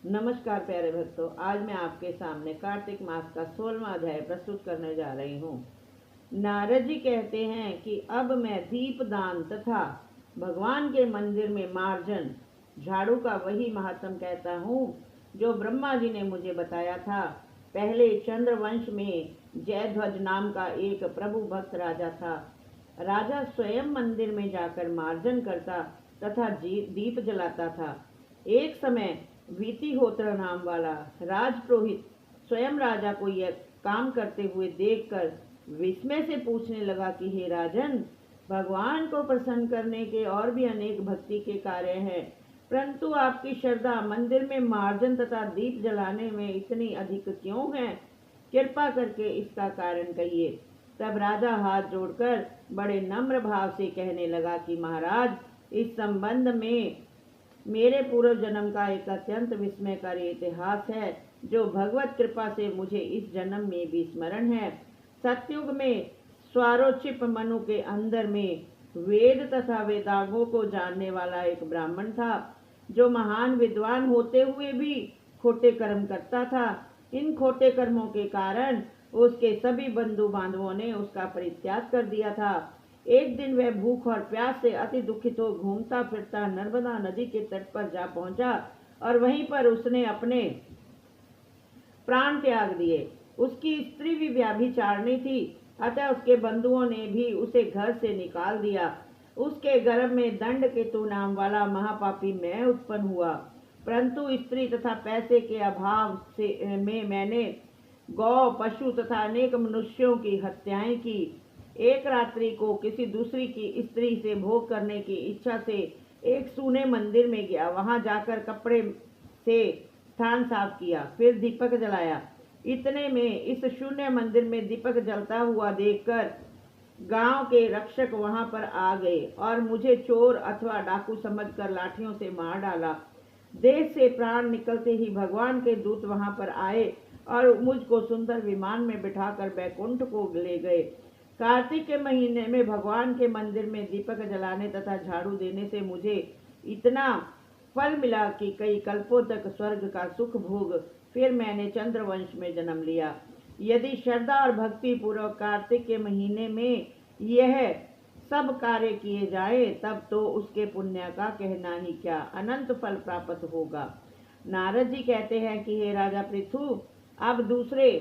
नमस्कार प्यारे भक्तों, आज मैं आपके सामने कार्तिक मास का 16वां अध्याय प्रस्तुत करने जा रही हूँ। नारद जी कहते हैं कि अब मैं दीपदान तथा भगवान के मंदिर में मार्जन झाड़ू का वही महात्म कहता हूँ जो ब्रह्मा जी ने मुझे बताया था। पहले चंद्रवंश में जयध्वज नाम का एक प्रभु भक्त राजा था। राजा स्वयं मंदिर में जाकर मार्जन करता तथा दीप जलाता था। एक समय वीतिहोत्र नाम वाला राजपुरोहित स्वयं राजा को यह काम करते हुए देखकर विस्मय से पूछने लगा कि हे राजन, भगवान को प्रसन्न करने के और भी अनेक भक्ति के कार्य हैं, परंतु आपकी श्रद्धा मंदिर में मार्जन तथा दीप जलाने में इतनी अधिक क्यों है? कृपा करके इसका कारण कहिए। तब राजा हाथ जोड़कर बड़े नम्र भाव से कहने लगा कि महाराज, इस संबंध में मेरे पूर्व जन्म का एक अत्यंत विस्मयकारी इतिहास है जो भगवत कृपा से मुझे इस जन्म में भी स्मरण है। सतयुग में स्वारोचिप मनु के अंदर में वेद तथा वेदांगों को जानने वाला एक ब्राह्मण था जो महान विद्वान होते हुए भी खोटे कर्म करता था। इन खोटे कर्मों के कारण उसके सभी बंधु बांधवों ने उसका परित्याग कर दिया था। एक दिन वह भूख और प्यास से अति दुखित हो घूमता फिरता नर्मदा नदी के तट पर जा पहुंचा और वहीं पर उसने अपने प्राण त्याग दिए। उसकी स्त्री भी व्याभिचारिणी थी, अतः उसके बंधुओं ने भी उसे घर से निकाल दिया। उसके गर्भ में दंड केतु नाम वाला महापापी मैं उत्पन्न हुआ, परंतु स्त्री तथा पैसे के अभाव से मैंने गौ पशु तथा अनेक मनुष्यों की हत्याएं की। एक रात्रि को किसी दूसरी की स्त्री से भोग करने की इच्छा से एक सूने मंदिर में गया। वहां जाकर कपड़े से स्थान साफ किया, फिर दीपक जलाया। इतने में इस शून्य मंदिर में दीपक जलता हुआ देखकर गांव के रक्षक वहां पर आ गए और मुझे चोर अथवा डाकू समझकर लाठियों से मार डाला। देह से प्राण निकलते ही भगवान के दूत वहां पर आए और मुझको सुंदर विमान में बिठाकर बैकुंठ को ले गए। कार्तिक के महीने में भगवान के मंदिर में दीपक जलाने तथा झाड़ू देने से मुझे इतना फल मिला कि कई कल्पों तक स्वर्ग का सुख भोग फिर मैंने चंद्रवंश में जन्म लिया। यदि श्रद्धा और भक्ति पूर्वक कार्तिक के महीने में यह सब कार्य किए जाए तब तो उसके पुण्य का कहना ही क्या, अनंत फल प्राप्त होगा। नारद जी कहते हैं कि हे राजा पृथु, अब दूसरे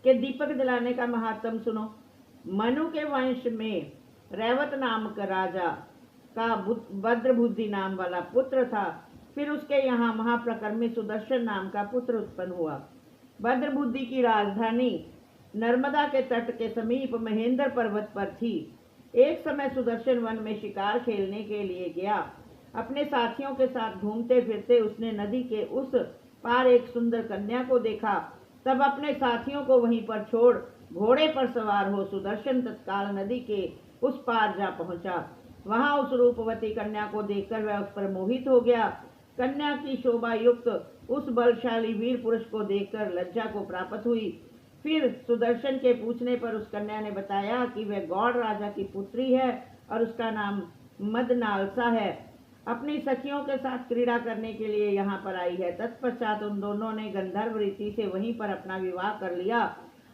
के दीपक जलाने का महात्म सुनो। मनु के वंश में रैवत नामक राजा का भद्रबुद्धि नाम वाला पुत्र था। फिर उसके यहाँ महाप्रकर्मी सुदर्शन नाम का पुत्र उत्पन्न हुआ। भद्रबुद्धि की राजधानी नर्मदा के तट के समीप महेंद्र पर्वत पर थी। एक समय सुदर्शन वन में शिकार खेलने के लिए गया। अपने साथियों के साथ घूमते फिरते उसने नदी के उस पार एक सुंदर कन्या को देखा। तब अपने साथियों को वहीं पर छोड़ घोड़े पर सवार हो सुदर्शन तत्काल नदी के उस पार जा पहुंचा। वहां उस रूपवती कन्या को देखकर वह उस पर मोहित हो गया। कन्या की शोभा युक्त उस बलशाली वीर पुरुष को देखकर लज्जा को प्राप्त हुई। फिर सुदर्शन के पूछने पर उस कन्या ने बताया कि वह गौड़ राजा की पुत्री है और उसका नाम मदनालसा है। अपनी सखियों के साथ क्रीड़ा करने के लिए यहाँ पर आई है। तत्पश्चात उन दोनों ने गंधर्व रीति से वहीं पर अपना विवाह कर लिया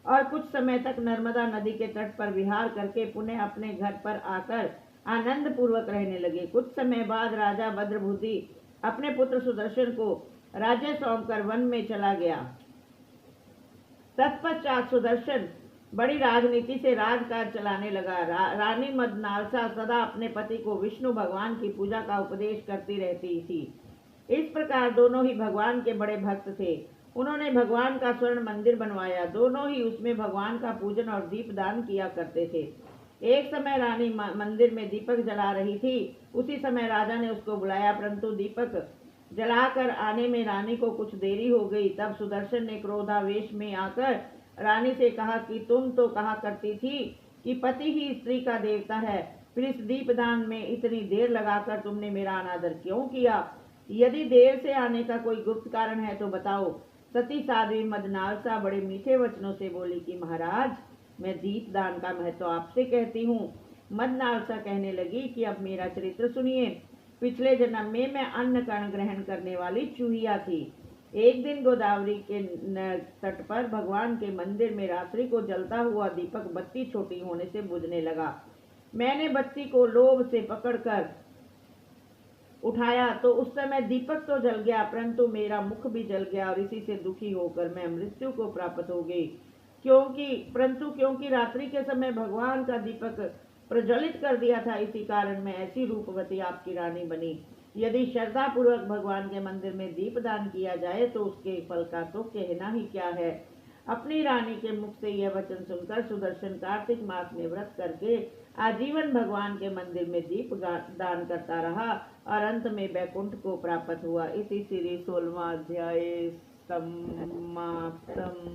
और कुछ समय तक नर्मदा नदी के तट पर विहार करके पुनः अपने घर पर आकर आनंद पूर्वक रहने लगे। कुछ समय बाद राजा भद्रबुद्धि अपने पुत्र सुदर्शन को राज्य सौंपकर वन में चला गया। तत्पश्चात सुदर्शन बड़ी राजनीति से राजकाज चलाने लगा। रानी मदनालसा सदा अपने पति को विष्णु भगवान की पूजा का उपदेश करती रहती थी। इस प्रकार दोनों ही भगवान के बड़े भक्त थे। उन्होंने भगवान का स्वर्ण मंदिर बनवाया। दोनों ही उसमें भगवान का पूजन और दीपदान किया करते थे। एक समय रानी मंदिर में दीपक जला रही थी। उसी समय राजा ने उसको बुलाया, परंतु दीपक जलाकर आने में रानी को कुछ देरी हो गई। तब सुदर्शन ने क्रोधावेश में आकर रानी से कहा कि तुम तो कहा करती थी कि पति ही स्त्री का देवता है, फिर इस दीपदान में इतनी देर लगाकर तुमने मेरा अनादर क्यों किया? यदि देर से आने का कोई गुप्त कारण है तो बताओ। सती साध्वी मदनालसा बड़े मीठे वचनों से बोली कि महाराज, मैं दीपदान का महत्व आपसे कहती हूँ। मदनालसा कहने लगी कि अब मेरा चरित्र सुनिए। पिछले जन्म में मैं अन्न कण ग्रहण करने वाली चूहिया थी। एक दिन गोदावरी के तट पर भगवान के मंदिर में रात्रि को जलता हुआ दीपक बत्ती छोटी होने से बुझने लगा। मैंने बत्ती को लोभ से पकड़कर उठाया तो उस समय दीपक तो जल गया, परंतु मेरा मुख भी जल गया और इसी से दुखी होकर मैं मृत्यु को प्राप्त हो गई। क्योंकि रात्रि के समय भगवान का दीपक प्रज्वलित कर दिया था, इसी कारण मैं ऐसी रूपवती आपकी रानी बनी। यदि श्रद्धा पूर्वक भगवान के मंदिर में दीपदान किया जाए तो उसके फल का तो कहना ही क्या है। अपनी रानी के मुख से यह वचन सुनकर सुदर्शन कार्तिक मास में व्रत करके आजीवन भगवान के मंदिर में दीप दान करता रहा और अंत में बैकुंठ को प्राप्त हुआ। इसी श्री 16वां अध्याय समाप्तम।